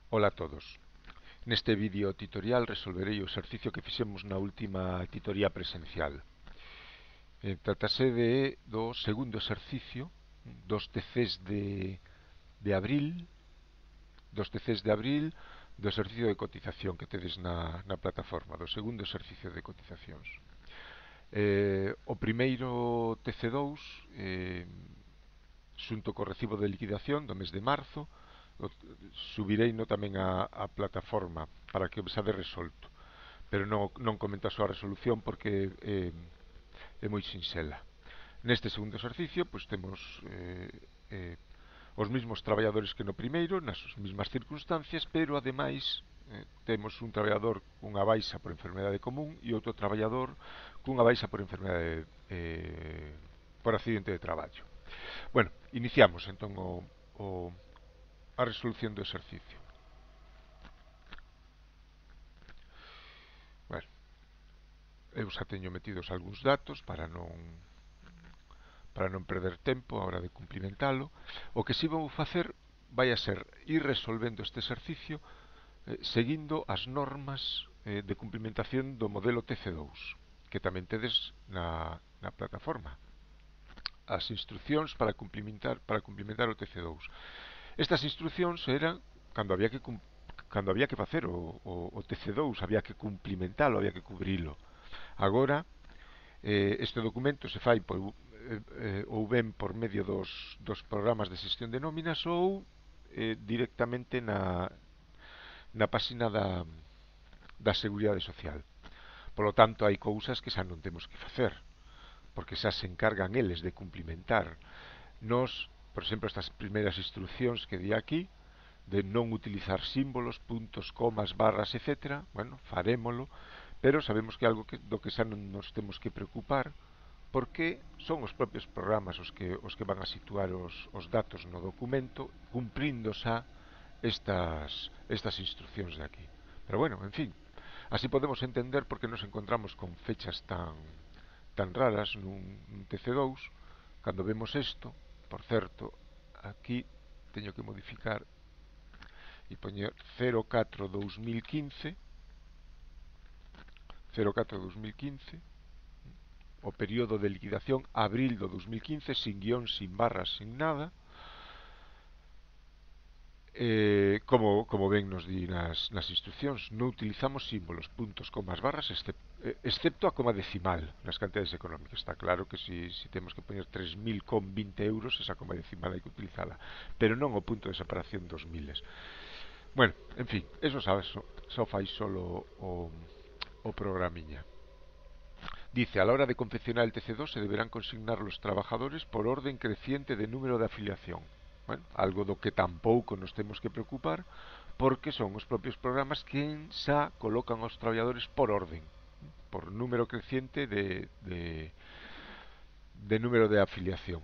Ola a todos. Neste vídeo tutorial resolverei o exercicio que fixemos na última tutoría presencial. Tratase do segundo exercicio dos TCs de abril, do exercicio de cotización que tedes na plataforma, do segundo exercicio de cotizacións. O primeiro TC2, xunto co recibo de liquidación do mes de marzo, subireino tamén a plataforma para que o vexade resolto, pero non comento a súa resolución porque é moi sinxela. Neste segundo exercicio pois temos os mesmos traballadores que no primeiro, nas mesmas circunstancias, pero ademais temos un traballador cunha baixa por enfermedade común e outro traballador cunha baixa por enfermedade por accidente de traballo. Bueno, iniciamos entón a resolución do exercicio. Bueno, eu xa teño metidos algúns datos para non perder tempo a hora de cumplimentalo. O que si vou facer vai a ser ir resolvendo este exercicio seguindo as normas de cumplimentación do modelo TC2, que tamén tedes na plataforma. As instruccións para cumplimentar o TC2. Estas instruccións eran cando había que facer o TC2, había que cumplimentalo, había que cubrilo. Agora, este documento se fai ou ben por medio dos programas de xestión de nóminas ou directamente na páxina da Seguridade Social. Polo tanto, hai cousas que xa non temos que facer, porque xa se encargan eles de cumplimentar. Nos, por exemplo, estas primeiras instruccións que di aquí, de non utilizar símbolos, puntos, comas, barras, etc. Bueno, farémolo, pero sabemos que é algo do que xa non nos temos que preocupar, porque son os propios programas os que van a situar os datos no documento, cumprindo xa estas instruccións de aquí. Pero bueno, en fin, así podemos entender por que nos encontramos con fechas tan raras nun TC2 cando vemos isto. Por certo, aquí teño que modificar e poñer 04-2015, o período de liquidación abril do 2015, sin guión, sin barras, sin nada. Como ben nos di nas instruccións, non utilizamos símbolos, puntos, comas, barras, excepto a coma decimal nas cantidades económicas. Está claro que se temos que poñer 3.020 euros, esa coma decimal hai que utilizala, pero non o punto de separación dos miles. Bueno, en fin, eso só fai solo o programiña. Dice, a la hora de confeccionar el TC2 se deberán consignar los trabajadores por orden creciente de número de afiliación. Bueno, algo do que tampouco nos temos que preocupar, porque son os propios programas quen xa colocan os traballadores por orden, por número creciente de número de afiliación.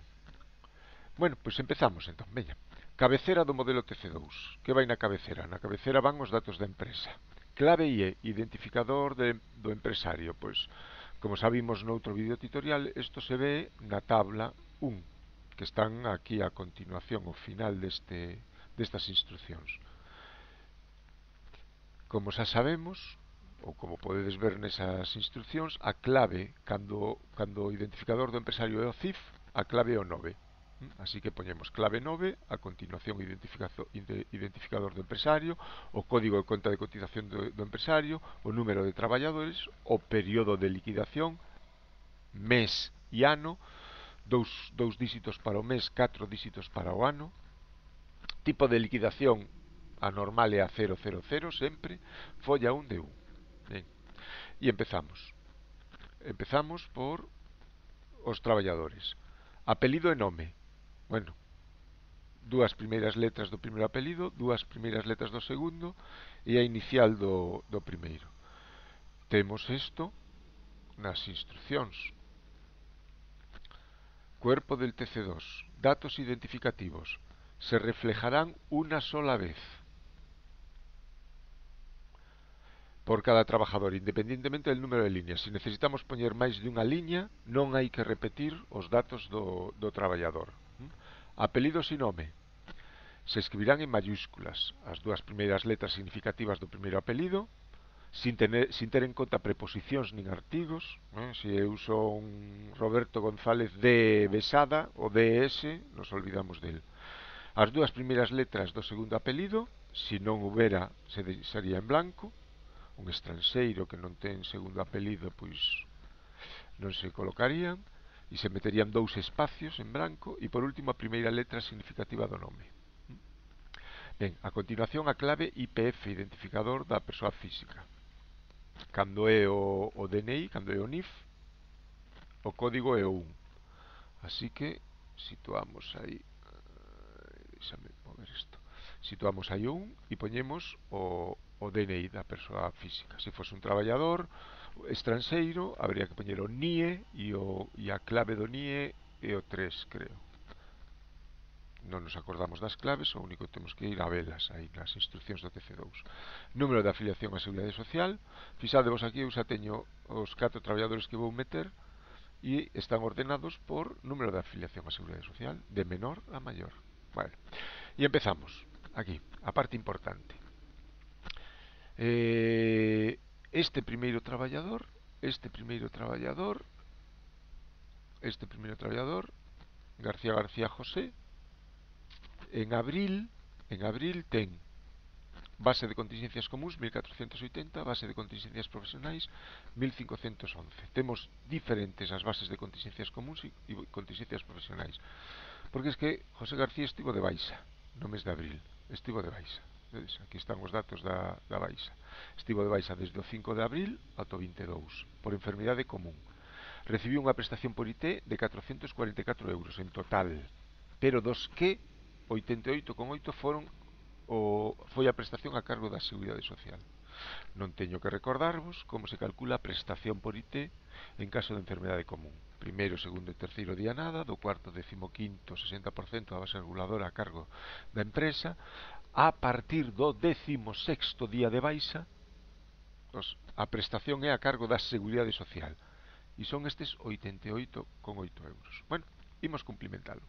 Bueno, pois empezamos entón, veña. Cabecera do modelo TC2. Que vai na cabecera? Na cabecera van os datos da empresa. Clave e identificador do empresario. Pois, como xa vimos noutro vídeo tutorial, isto se ve na tabla 1, que están aquí a continuación, ao final destas instruccións. Como xa sabemos, ou como podedes ver nesas instruccións, a clave, cando o identificador do empresario é o CIF, a clave é o 9. Así que poñemos clave 9, a continuación identificador do empresario, o código de conta de cotización do empresario, o número de traballadores, o período de liquidación, mes e ano, dous dígitos para o mes, 4 dígitos para o ano, tipo de liquidación, a normal é a 000 sempre, folla 1 de 1. Ben. E empezamos por os traballadores. Apelido e nome. Bueno, dúas primeiras letras do primeiro apelido, dúas primeiras letras do segundo e a inicial do primeiro. Temos isto nas instruccións. Cuerpo del TC2. Datos identificativos. Se reflejarán una sola vez por cada trabajador, independientemente del número de líneas. Se necesitamos poñer máis de unha liña, non hai que repetir os datos do traballador. Apelidos e nome. Se escribirán en mayúsculas as dúas primeiras letras significativas do primeiro apelido, sin ter en conta preposicións nin artigos. Se eu son Roberto González de Besada, o DS, nos olvidamos del. As dúas primeiras letras do segundo apelido, se non houbera, se deixaría en blanco. Un estranxeiro que non ten segundo apelido, pois non se colocarían, e se meterían dous espacios en branco, e por último a primeira letra significativa do nome. Ben, a continuación a clave IPF, identificador da persoa física. Cando é o DNI, cando é o NIF, o código é o 1. Así que situamos aí, deixame mover isto, situamos aí o 1 e poñemos o DNI da persoa física. Se fose un traballador estranxeiro, habría que poñer o NIE, e a clave do NIE é o 3, creo. Non nos acordamos das claves, o único que temos que ir a velas aí nas instruccións do TC2. Número de afiliación á Seguridade Social. Fixadevos aquí, eu xa teño os 4 traballadores que vou meter e están ordenados por número de afiliación á Seguridade Social, de menor a maior. Vale. E empezamos aquí, a parte importante. Este primeiro traballador, García José, en abril ten base de contingencias comuns 1480, base de contingencias profesionais 1511. Temos diferentes as bases de contingencias comuns e contingencias profesionais, porque es que José García estivo de baixa no mes de abril, estivo de baixa. Aquí están os datos da baixa. Estivo de baixa desde o 5 de abril ata o 22 por enfermidade común. Recibiu unha prestación por IT de 444 euros en total, pero dos que 88,8 foi a prestación a cargo da Seguridade Social. Non teño que recordarvos como se calcula a prestación por IT en caso de enfermedade común. Primeiro, segundo e terceiro día nada, do cuarto, 15º, 60% da base reguladora a cargo da empresa. A partir do 16º día de baixa, a prestación é a cargo da Seguridade Social, e son estes 88,8 euros. Bueno, imos cumplimentalo.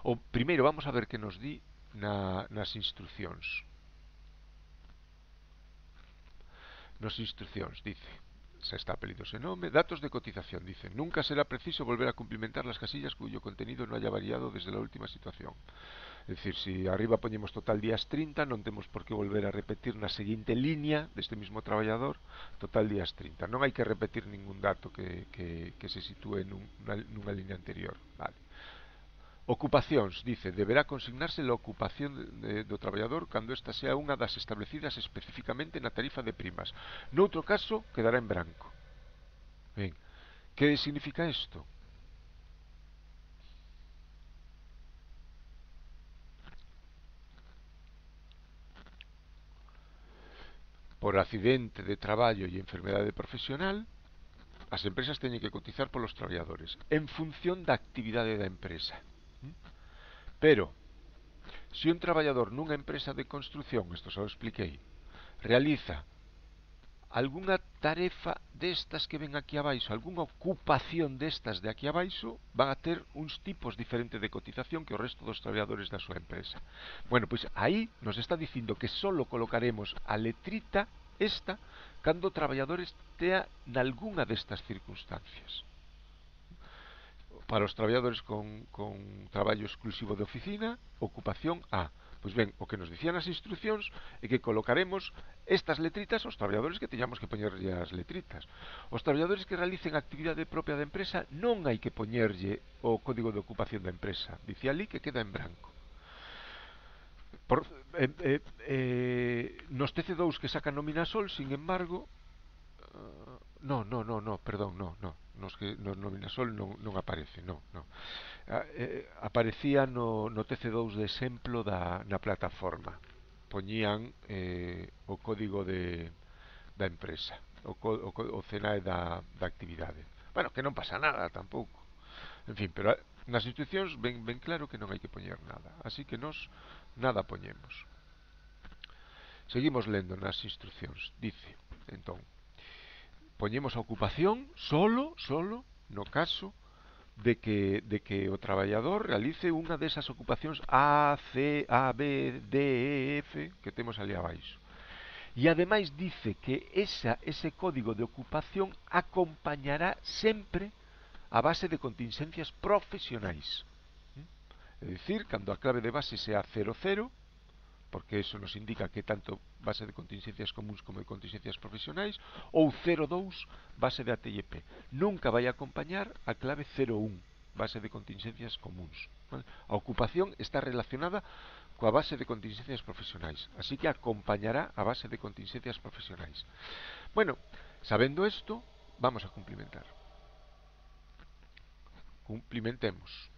O primeiro vamos a ver que nos di nas instruccións. Nas instruccións dice, se está apelido ese nome, datos de cotización, dice, nunca será preciso volver a cumplimentar las casillas cuyo contenido no haya variado desde la última situación. É dicir, se arriba poñemos total días 30, non temos por que volver a repetir na seguinte línea deste mismo traballador total días 30. Non hai que repetir ningún dato que se sitúe nunha línea anterior. Vale. Ocupacións, dice, deberá consignarse a ocupación do traballador cando esta sea unha das establecidas especificamente na tarifa de primas. Noutro caso, quedará en branco. Ben, que significa isto? Por accidente de traballo e enfermedade profesional, as empresas teñen que cotizar polos traballadores en función da actividade da empresa. Pero, se un traballador nunha empresa de construción, isto xa o expliquei, realiza algunha tarefa destas que ven aquí abaixo, algunha ocupación destas de aquí abaixo, van a ter uns tipos diferentes de cotización que o resto dos traballadores da súa empresa. Bueno, pois aí nos está dicindo que solo colocaremos a letrita esta cando o traballador estea nalgúna destas circunstancias. Para os traballadores con traballo exclusivo de oficina, ocupación A. Pois ben, o que nos dicían as instruccións é que colocaremos estas letritas aos traballadores que teñamos que poñerlle as letritas. Os traballadores que realicen a actividade propia da empresa non hai que poñerlle o código de ocupación da empresa. Dice ali que queda en branco. Nos TC2 que sacan nómina Sol, sin embargo, perdón, nos nómina Sol non aparece, aparecía no TC2 de exemplo na plataforma. Poñían o código da empresa, o CNAE da actividade. Bueno, que non pasa nada tampouco. En fin, pero nas instruccións ben claro que non hai que poñer nada, así que nos nada poñemos. Seguimos lendo nas instruccións. Dice, entón, poñemos a ocupación solo no caso de que o traballador realice unha desas ocupacións A, C, A, B, D, E, F que temos ali abaixo. E ademais dice que ese código de ocupación acompañará sempre a base de contingencias profesionais. É dicir, cando a clave de base sea 00, porque eso nos indica que tanto base de contingencias comuns como de contingencias profesionais, ou 02, base de ATIP. Nunca vai acompañar a clave 01, base de contingencias comuns. Vale? A ocupación está relacionada coa base de contingencias profesionais, así que acompañará a base de contingencias profesionais. Bueno, sabendo isto, vamos a cumplimentar. Cumplimentemos.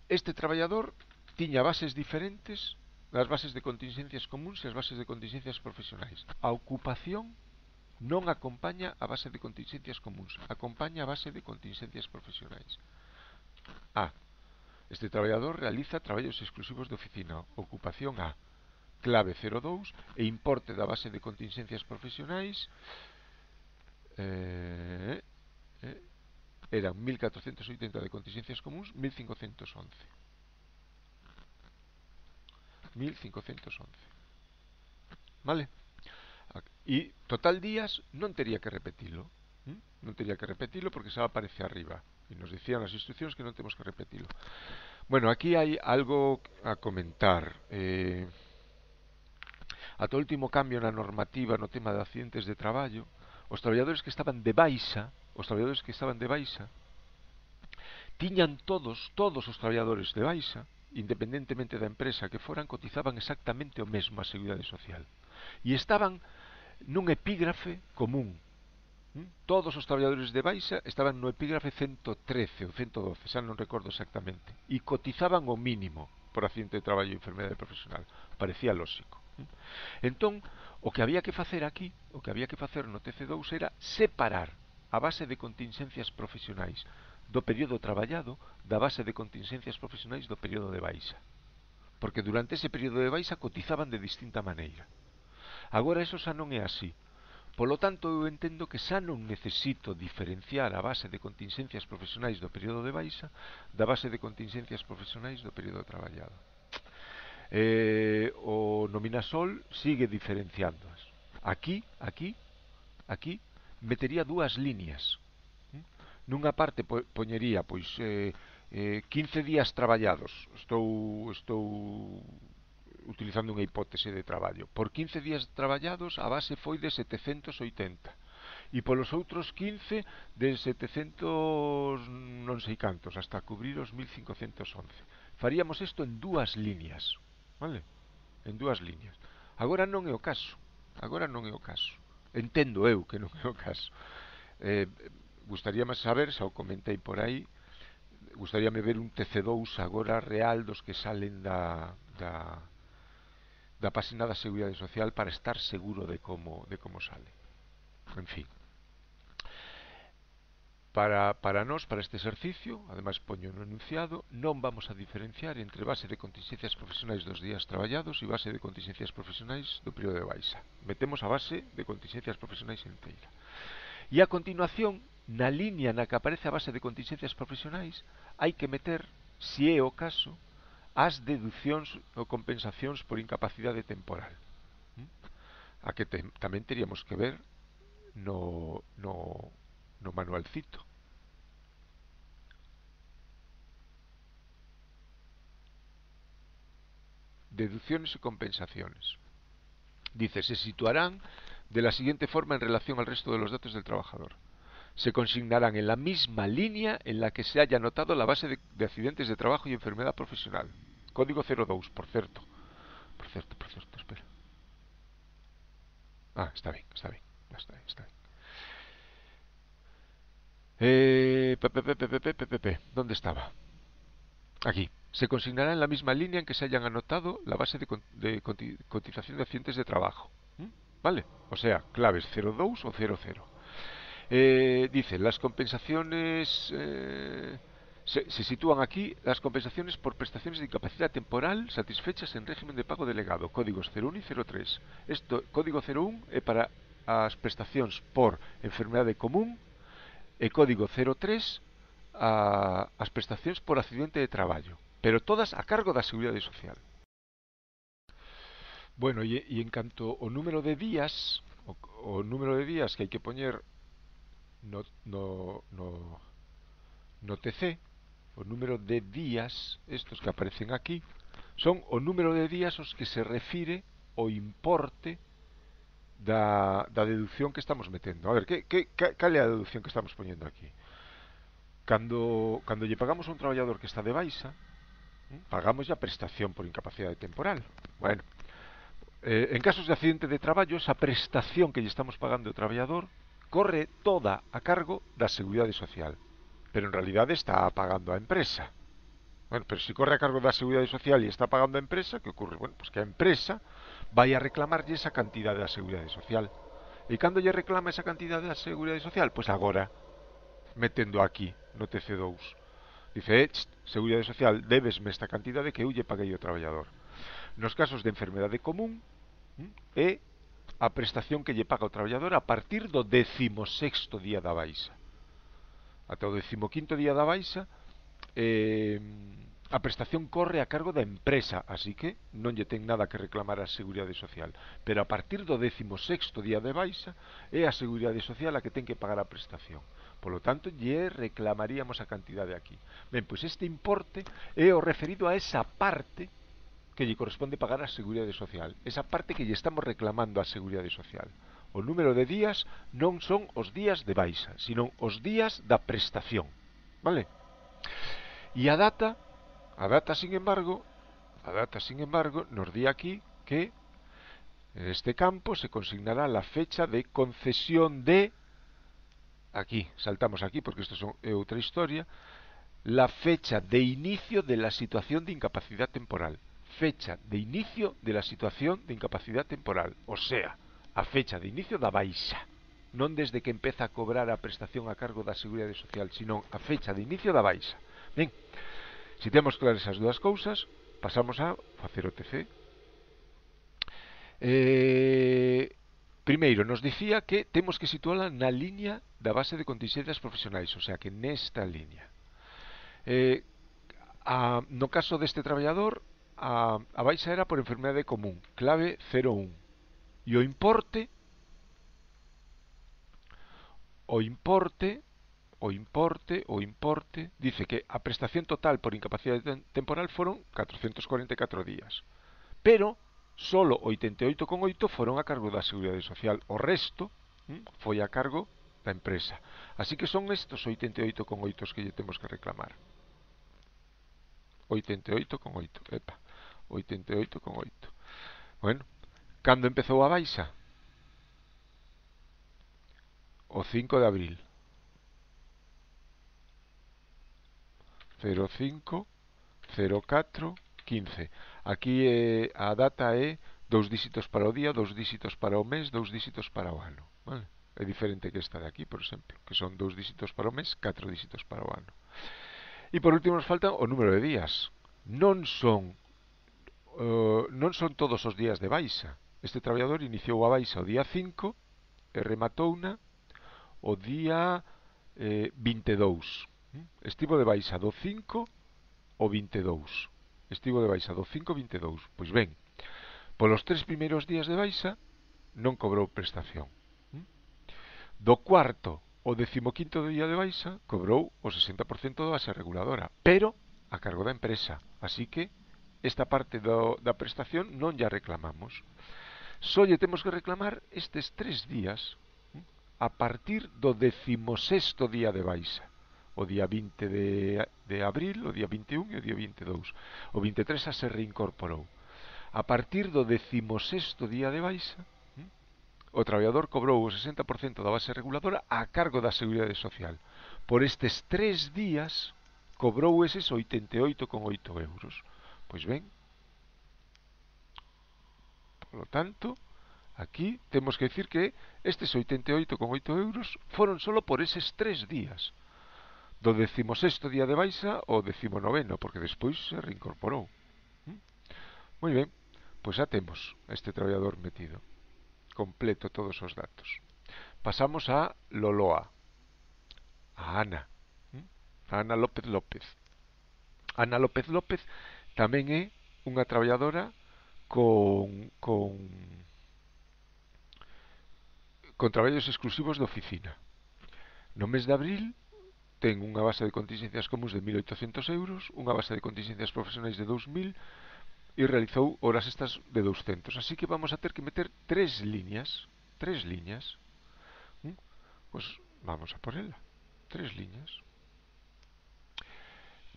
Este traballador tiña bases diferentes, as bases de contingencias comuns e as bases de contingencias profesionais. A ocupación non acompaña a base de contingencias comuns, acompaña a base de contingencias profesionais. A. Este traballador realiza traballos exclusivos de oficina. Ocupación A. Clave 02 e importe da base de contingencias profesionais eran 1480 de contingencias comuns, 1511. 1511. Vale? E total días non tería que repetilo. Non tería que repetilo porque xa aparece arriba. E nos dicían as instruccións que non temos que repetilo. Bueno, aquí hai algo a comentar. Ata o último cambio na normativa no tema de accidentes de traballo, os traballadores que estaban de baixa, tiñan todos os traballadores de baixa, independentemente da empresa que foran, cotizaban exactamente o mesmo a Seguridade Social. E estaban nun epígrafe común. Todos os traballadores de baixa estaban no epígrafe 113 ou 112, xa non recordo exactamente, e cotizaban o mínimo por accidente de traballo e enfermedade profesional. Parecía lógico. Entón, o que había que facer aquí, o que había que facer no TC2 era separar a base de contingencias profesionais do período traballado da base de contingencias profesionais do período de baixa, porque durante ese período de baixa cotizaban de distinta maneira. Agora eso xa non é así. Polo tanto, eu entendo que xa non necesito diferenciar a base de contingencias profesionais do período de baixa da base de contingencias profesionais do período traballado. O Nominasol sigue diferenciándoas. Aquí metería dúas líneas. Nunha parte poñería 15 días traballados. Estou utilizando unha hipótese de traballo. Por 15 días traballados a base foi de 780 e polos outros 15 de 700 non sei cantos hasta cubrir os 1511. Faríamos isto en dúas líneas, vale? En dúas líneas. Agora non é o caso. Entendo eu que non é o caso. Gustaríame saber, xa o comentei por aí, gustaríame ver un TC2 agora real dos que salen da página da Seguridade Social para estar seguro de como sale. En fin. Para nós, para este exercicio, ademais poño no enunciado, non vamos a diferenciar entre base de contingencias profesionais dos días traballados e base de contingencias profesionais do período de baixa. Metemos a base de contingencias profesionais inteira. E a continuación, na liña na que aparece a base de contingencias profesionais, hai que meter, se é o caso, as deducións ou compensacións por incapacidade temporal. A que tamén teríamos que ver no manualcito. Deducciones y compensaciones. Dice, se situarán de la siguiente forma en relación al resto de los datos del trabajador. Se consignarán en la misma línea en la que se haya anotado la base de accidentes de trabajo y enfermedad profesional. Código 02, por cierto. Por cierto, espera. Está bien. ¿Dónde estaba? Aquí. Se consignará en la misma línea en que se hayan anotado la base de cotización de accidentes de trabajo. ¿Vale? O sea, claves 02 o 00. Dice, las compensaciones se sitúan aquí las compensaciones por prestaciones de incapacidad temporal satisfechas en régimen de pago delegado, códigos 01 y 03. Código 01 é para as prestacións por enfermedade común e código 03 as prestacións por accidente de traballo, pero todas a cargo da Seguridade Social. Bueno, e en canto ao número de días, o número de días que hai que poñer no TC, o número de días, estos que aparecen aquí, son o número de días os que se refire o importe da deducción que estamos metendo. A ver, cal é a deducción que estamos poñendo aquí? Cando lle pagamos a un traballador que está de baixa, pagamos a prestación por incapacidade temporal. Bueno, en casos de accidente de traballo, esa prestación que lle estamos pagando ao traballador corre toda a cargo da Seguridade Social, pero en realidade está pagando a empresa. Bueno, pero se corre a cargo da Seguridade Social e está pagando a empresa, que ocurre? Bueno, pues que a empresa vai a reclamarlle esa cantidade da Seguridade Social. E cando lle reclama esa cantidade da Seguridade Social? Pois agora, metendo aquí, no TC2. Dice, Seguridade Social, debesme esta cantidade que eu lle paguei ao traballador. Nos casos de enfermedade común, é a prestación que lle paga o traballador a partir do 16º día da baixa. Ata o 15º día da baixa, a prestación corre a cargo da empresa, así que non lle ten nada que reclamar a Seguridade Social. Pero a partir do 16º día de baixa é a Seguridade Social a que ten que pagar a prestación. Polo tanto, lle reclamaríamos a cantidade aquí. Ben, pois este importe é o referido a esa parte que lle corresponde pagar a Seguridade Social, esa parte que lle estamos reclamando a Seguridade Social. O número de días non son os días de baixa, sino os días da prestación, vale? E a data sin embargo, nos di aquí que en este campo se consignará la fecha de concesión de, aquí, saltamos aquí porque isto é outra historia, la fecha de inicio de la situación de incapacidad temporal. Fecha de inicio de la situación de incapacidad temporal, o sea, a fecha de inicio da baixa, non desde que empeza a cobrar a prestación a cargo da Seguridade Social, sino a fecha de inicio da baixa. Ben, se temos claras esas dúas cousas, pasamos a facer o TC. Primeiro, nos dicía que temos que situala na liña da base de contingencias profesionais, o sea, que nesta liña. No caso deste traballador, a baixa era por enfermedade común, clave 01. E o importe dice que a prestación total por incapacidade temporal foron 444 días. Pero solo 88,8 foron a cargo da Seguridade Social. O resto foi a cargo da empresa. Así que son estos 88,8 que lle temos que reclamar. 88,8, epa, 88,8. Bueno, cando empezou a baixa? O 5 de abril. 05, 04, 15. Aquí a data é 2 díxitos para o día, 2 díxitos para o mes, 2 díxitos para o ano, vale? É diferente que esta de aquí, por exemplo, que son 2 díxitos para o mes, 4 díxitos para o ano. E por último nos falta o número de días. Non son todos os días de baixa. Este traballador iniciou a baixa o día 5 e rematouna o día 22. Estivo de baixa do 5 ao 22. Estivo de baixa do 5 ao 22. Pois ben, polos 3 primeiros días de baixa non cobrou prestación. Do cuarto ao 15º día de baixa cobrou o 60% da base reguladora, pero a cargo da empresa. Así que esta parte da prestación non ya reclamamos. Só lle temos que reclamar estes 3 días a partir do 16º día de baixa. O día 20 de abril, o día 21 e o día 22. O 23 xa se reincorporou. A partir do 16º día de baixa, o traballador cobrou o 60% da base reguladora a cargo da Seguridade Social. Por estes 3 días cobrou eses 88,8 euros. Pois ben, por lo tanto, aquí temos que decir que estes 88,8 euros foron solo por eses 3 días. Do 16º día de baixa ao 19º, porque despois se reincorporou. Moi ben, pois xa temos este traballador metido. Completo todos os datos. Pasamos a Loloa. a Ana. A Ana López López. Ana López López tamén é unha traballadora con traballos exclusivos de oficina. No mes de abril ten unha base de contingencias comuns de 1.800 euros, unha base de contingencias profesionais de 2.000 e realizou horas extras de 200. Así que vamos a ter que meter tres líneas. Pues vamos a por ela. Tres líneas.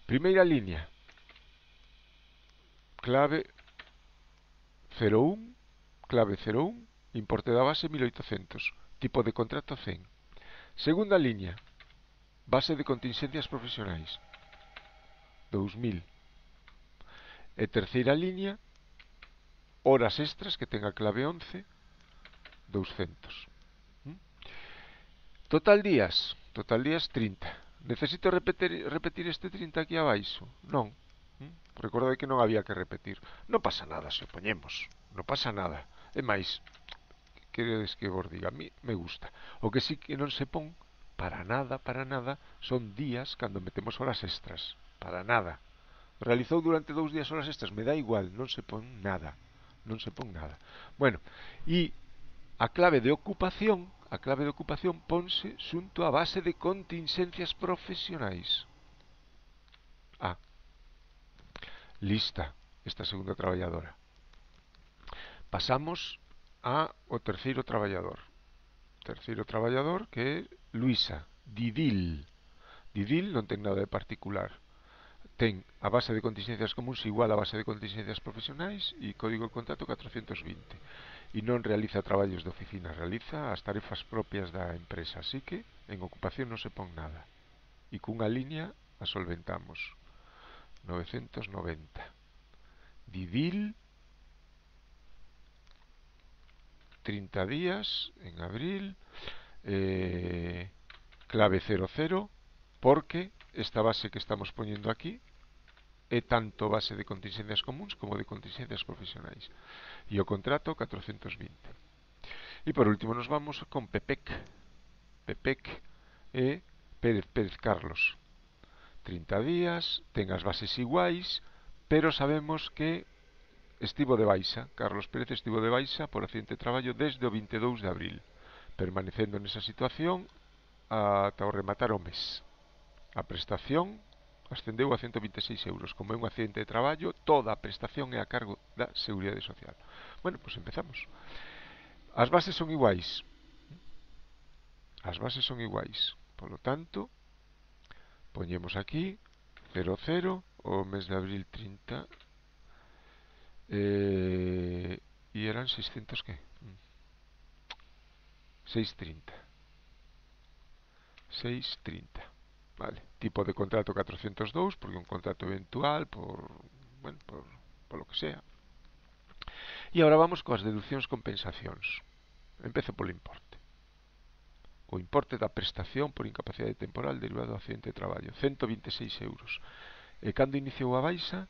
Primeira línea. Clave 01, clave 01, importe da base 1.800, tipo de contrato 100. Segunda línea, base de contingencias profesionais 2.000. E terceira línea, horas extras que ten a clave 11, 200. Total días 30. Necesito repetir este 30 aquí abaixo? Non. Recordade que non había que repetir. Non pasa nada se o poñemos. Non pasa nada. É máis, queredes que vos diga, a mí me gusta. O que sí que non se pon para nada son días cando metemos horas extras. Para nada. Realizou durante 2 días horas extras, me dá igual, non se pon nada. Non se pon nada. Bueno, e a clave de ocupación ponse xunto á base de contingencias profesionais. Lista esta segunda traballadora. Pasamos ao terceiro traballador. Terceiro traballador que é Luisa Didil. Didil non ten nada de particular. Ten a base de contingencias comuns igual a base de contingencias profesionais e código de contrato 420. E non realiza traballos de oficina, realiza as tarefas propias da empresa, así que en ocupación non se pon nada. E cunha línea a solventamos. 990. Didil, 30 días en abril, clave 00, porque esta base que estamos poñendo aquí é tanto base de contingencias comuns como de contingencias profesionais. E o contrato 420. E por último nos vamos con Pepec. Pepec é Pérez Carlos. 30 días, ten as bases iguais, pero sabemos que estivo de baixa. Carlos Pérez estivo de baixa por accidente de traballo desde o 22 de abril, permanecendo nesa situación ata o rematar o mes. A prestación ascendeu a 126 euros. Como é un accidente de traballo, toda a prestación é a cargo da Seguridade Social. Bueno, pois empezamos. As bases son iguais. Polo tanto, poñemos aquí 00, o mes de abril 30, e eran 600 que? 630. Vale. Tipo de contrato 402, porque un contrato eventual por lo que sea. E agora vamos coas deduccións compensacións. Empezo polo importe. O importe da prestación por incapacidade temporal derivado do accidente de traballo, 126 euros. E cando iniciou a baixa?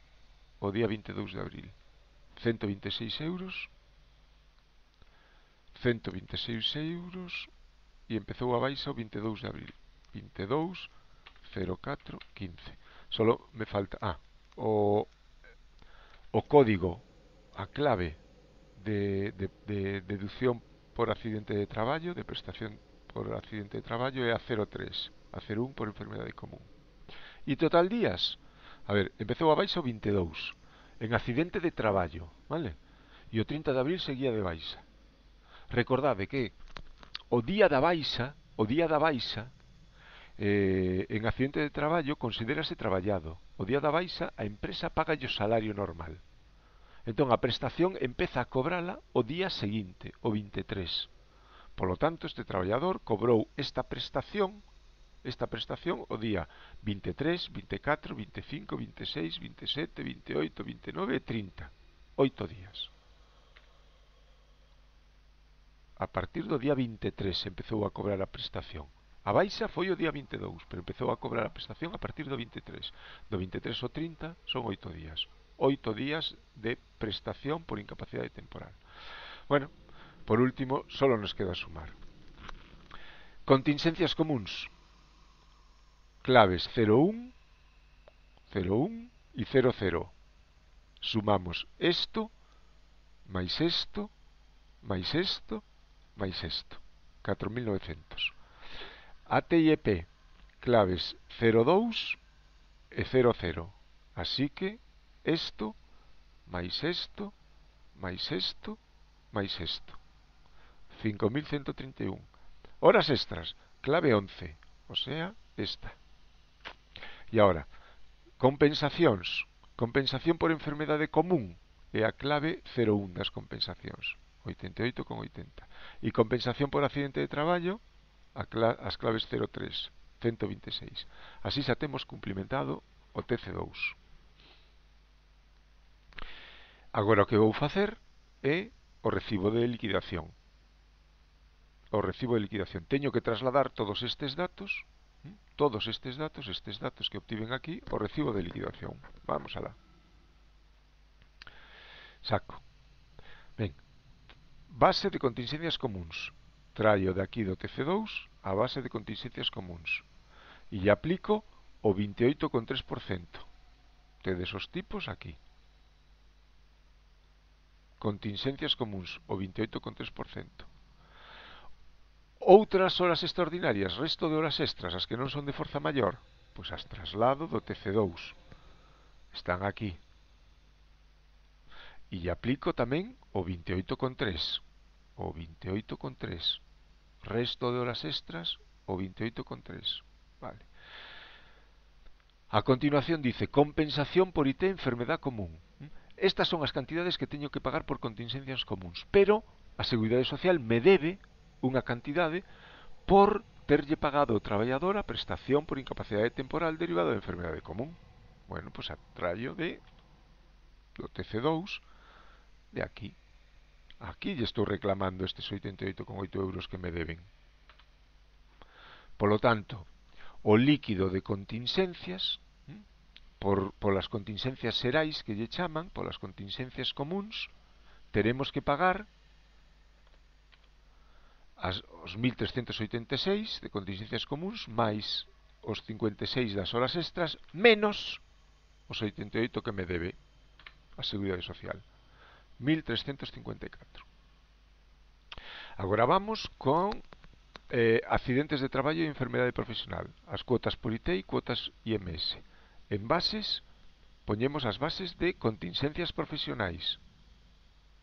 O día 22 de abril. 126 euros. 126 euros. E empezou a baixa o 22 de abril. 22, 04, 15. Solo me falta o código, a clave de deducción por accidente de traballo, de prestación por accidente de traballo, é a 03, a 01 por enfermedade común. E total días, a ver, empezou a baixa o 22 en accidente de traballo, vale? E o 30 de abril seguía de baixa. Recordade que o día da baixa en accidente de traballo considérase traballado. O día da baixa a empresa paga o salario normal. Entón a prestación empeza a cobrala o día seguinte, o 23. Polo tanto, este traballador cobrou esta prestación o día 23, 24, 25, 26, 27, 28, 29 e 30. 8 días. A partir do día 23 empezou a cobrar a prestación. A baixa foi o día 22, pero empezou a cobrar a prestación a partir do 23. Do 23 ao 30 son 8 días. 8 días de prestación por incapacidade temporal. Bueno, por último, solo nos queda sumar. Contingencias comuns. claves 01, 01 y 00. Sumamos esto, máis esto, máis esto, máis esto. 4.900. AT e P, claves 02 e 00. Así que esto, máis esto, máis esto, máis esto. 5.131. Horas extras, clave 11, o sea, esta. E agora, compensacións. Compensación por enfermedade común é a clave 01 das compensacións. 88,80. E compensación por accidente de traballo, as claves 03, 126. Así xa temos cumplimentado o TC2. Agora o que vou facer é o recibo de liquidación. O recibo de liquidación. Teño que trasladar todos estes datos que obtiven aquí, o recibo de liquidación. Vamos alá. Saco. Ben, base de contingencias comuns. Traio de aquí do TC2 a base de contingencias comuns. E lle aplico o 28,3%. Tedes os tipos aquí. Contingencias comuns, o 28,3%. Outras horas extraordinarias, resto de horas extras, as que non son de forza maior, pois as traslado do TC2. Están aquí. E lle aplico tamén o 28,3. O 28,3. Resto de horas extras, o 28,3. Vale. A continuación dice compensación por IT enfermedad común. Estas son as cantidades que teño que pagar por contingencias comuns, pero a Seguridade Social me debe unha cantidade por terlle pagado ao traballador a prestación por incapacidade temporal derivada da enfermedade común. Bueno, pois traio do TC2 de aquí. Aquí lle estou reclamando estes 88,8 euros que me deben. Polo tanto, o líquido de contingencias, polas contingencias xerais que lle chaman, polas contingencias comuns, teremos que pagar os 1.386 de contingencias comuns máis os 56 das horas extras menos os 88 que me debe a Seguridade Social. 1.354. Agora vamos con accidentes de traballo e enfermedade profesional. As cuotas por IT e cuotas IMS. En bases, poñemos as bases de contingencias profesionais,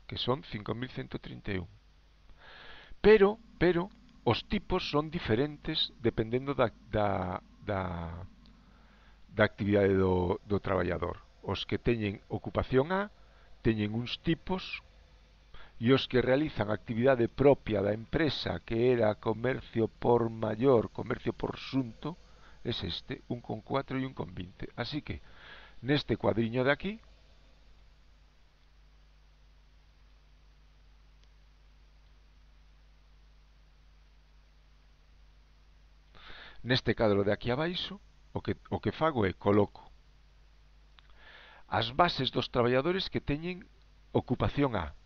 que son 5.131. Pero os tipos son diferentes dependendo da actividade do traballador. Os que teñen ocupación A teñen uns tipos e os que realizan actividade propia da empresa, que era comercio por maior, comercio por xunto, é este, 1,4 e 1,20. Así que neste cuadriño de aquí neste cadro de aquí abaixo o que fago é coloco as bases dos traballadores que teñen ocupación A.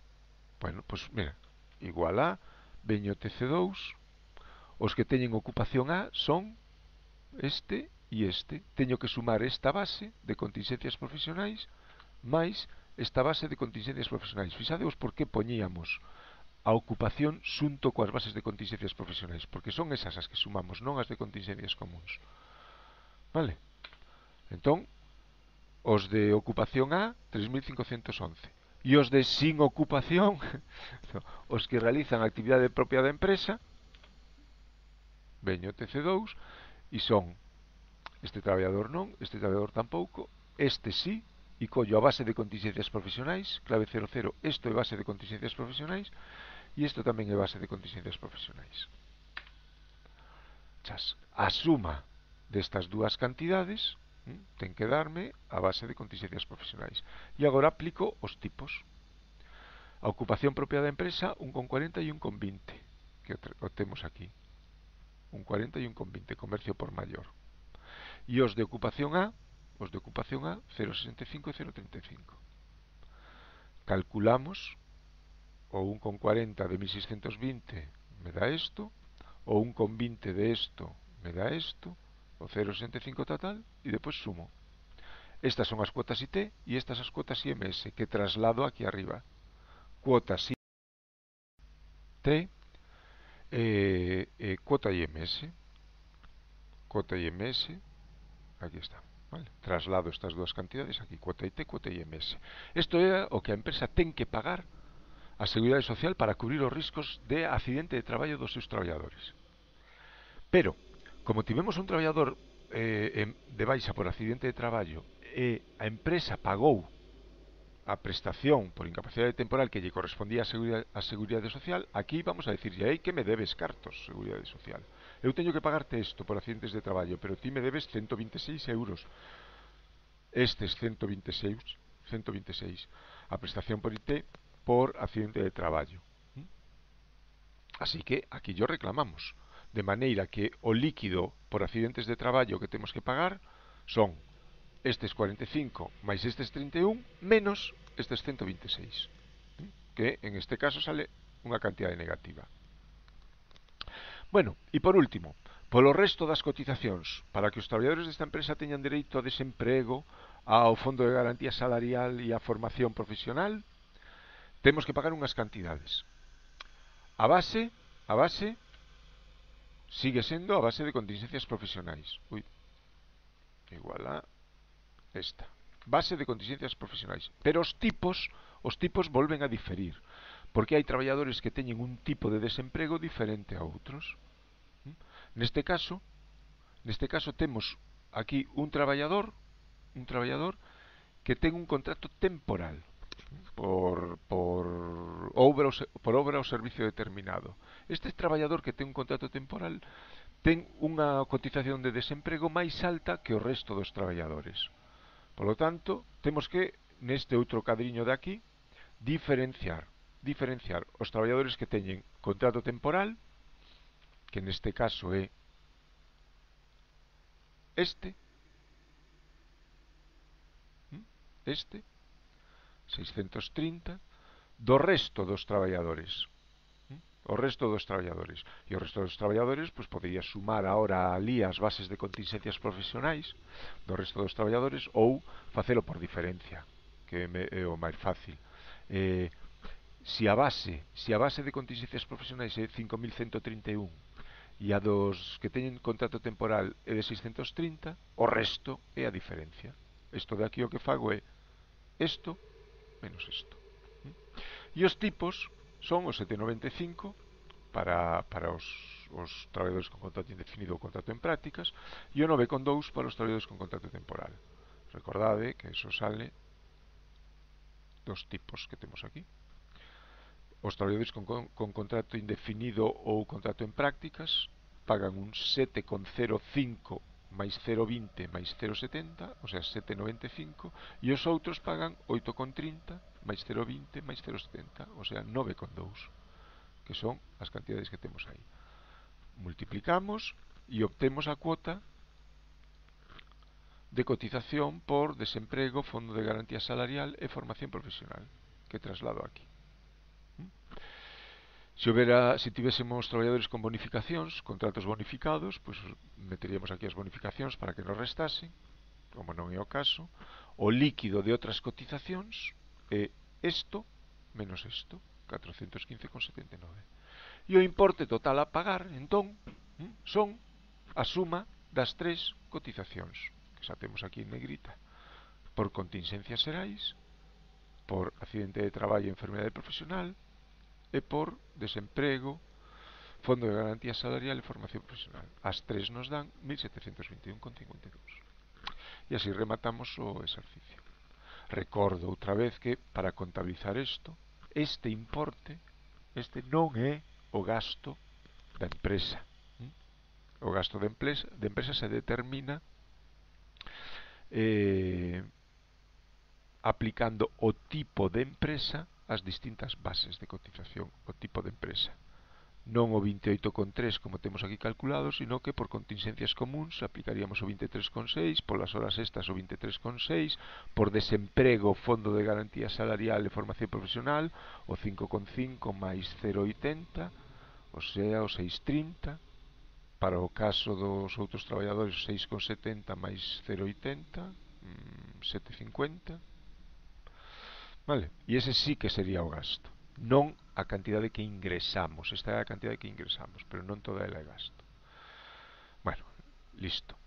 Bueno, pois mira, igual a veño TC2, os que teñen ocupación A son este e este. Teño que sumar esta base de contingencias profesionais máis esta base de contingencias profesionais. Fixadeos por que poñíamos a ocupación xunto coas bases de contingencias profesionais, porque son esas as que sumamos, non as de contingencias comuns. Vale? Entón, os de ocupación A, 3.511. E os de sin ocupación, os que realizan a actividade propia da empresa, veño TC2, e son este traballador non, este traballador tampouco, este sí, e collo a base de contingencias profesionais, clave 00, isto é base de contingencias profesionais, e isto tamén é base de contingencias profesionais. Chas, a suma destas dúas cantidades ten que darme a base de contingencias profesionais. E agora aplico os tipos. A ocupación propia da empresa, 1,40 e 1,20, que o temos aquí. 1,40 e 1,20, comercio por maior. E os de ocupación A, 0,65 e 0,35. Calculamos o 1,40 de 1.620 me dá isto, o 1,20 de isto me dá isto, o 0,65 total y después sumo. Estas son las cuotas IT y estas las cuotas IMS que traslado aquí arriba. Cuotas IT, cuota IMS, aquí está. Vale. Traslado estas dos cantidades aquí, cuota IT, cuota IMS. Esto é o que a empresa ten que pagar a Seguridade Social para cubrir os riscos de accidente de traballo dos seus traballadores. Pero, como tivemos un traballador de baixa por accidente de traballo e a empresa pagou a prestación por incapacidade temporal que lle correspondía a Seguridade Social, aquí vamos a decirlle, ei, que me debes cartos, Seguridade Social. Eu teño que pagarte isto por accidentes de traballo, pero ti me debes 126 euros. Estes 126, a prestación por IT por accidente de traballo. Así que aquí yo reclamamos, de maneira que o líquido por accidentes de traballo que temos que pagar son estes 45 máis estes 31 menos estes 126, que en este caso sale unha cantidade negativa. Bueno, e por último, polo resto das cotizacións, para que os traballadores desta empresa teñan dereito a desemprego, ao Fondo de Garantía Salarial e a formación profesional, temos que pagar unhas cantidades. A base sigue sendo a base de contingencias profesionais. Igual a esta. Base de contingencias profesionais. Pero os tipos volven a diferir, porque hai traballadores que teñen un tipo de desemprego diferente a outros. Neste caso temos aquí un traballador que ten un contrato temporal por obra ou servicio determinado. Este traballador que ten un contrato temporal ten unha cotización de desemprego máis alta que o resto dos traballadores. Por lo tanto, temos que, neste outro cadriño de aquí, diferenciar os traballadores que teñen contrato temporal, que neste caso é este 630, do resto dos traballadores. O resto dos traballadores. E o resto dos traballadores, pois podería sumar ahora ali as bases de contingencias profesionais do resto dos traballadores ou facelo por diferencia, que é o máis fácil. Se a base de contingencias profesionais é 5.131 e a dos que teñen contrato temporal é de 630, o resto é a diferencia. Isto de aquí o que fago é isto menos isto. E os tipos son o 795 para os traballadores con contrato indefinido ou contrato en prácticas e o 9,2 para os traballadores con contrato temporal. Recordade que eso sale dos tipos que temos aquí. Os traballadores con contrato indefinido ou contrato en prácticas pagan un 7,05 máis 0,20 máis 0,70, o sea, 7,95, e os outros pagan 8,30 máis 0,20 máis 0,70, o sea, 9,2, que son as cantidades que temos aí. Multiplicamos e obtemos a cuota de cotización por desemprego, Fondo de Garantía Salarial e formación profesional, que traslado aquí. Se tivésemos traballadores con bonificacións, contratos bonificados, pois meteríamos aquí as bonificacións para que nos restasen, como non é o caso. O líquido de outras cotizacións é isto menos isto, 415,79. E o importe total a pagar, entón, son a suma das tres cotizacións, que xa temos aquí en negrita, por contingencias xerais, por accidente de traballo e enfermedade profesional, e por desemprego, Fondo de Garantía Salarial e formación profesional. As tres nos dan 1.721,52. E así rematamos o exercicio. Recordo outra vez que para contabilizar isto, este importe, non é o gasto da empresa. O gasto de empresa se determina aplicando o tipo de empresa as distintas bases de cotización, o tipo de empresa. Non o 28,3 como temos aquí calculado, sino que por contingencias comuns aplicaríamos o 23,6, polas horas extras o 23,6, por desemprego, Fondo de Garantía Salarial e formación profesional o 5,5 máis 0,80, o sea, o 6,30, para o caso dos outros traballadores 6,70 máis 0,80, 7,50. Vale, e ese sí que sería o gasto, non a cantidade que ingresamos. Esta é a cantidade que ingresamos, pero non toda ela é gasto. Bueno, listo.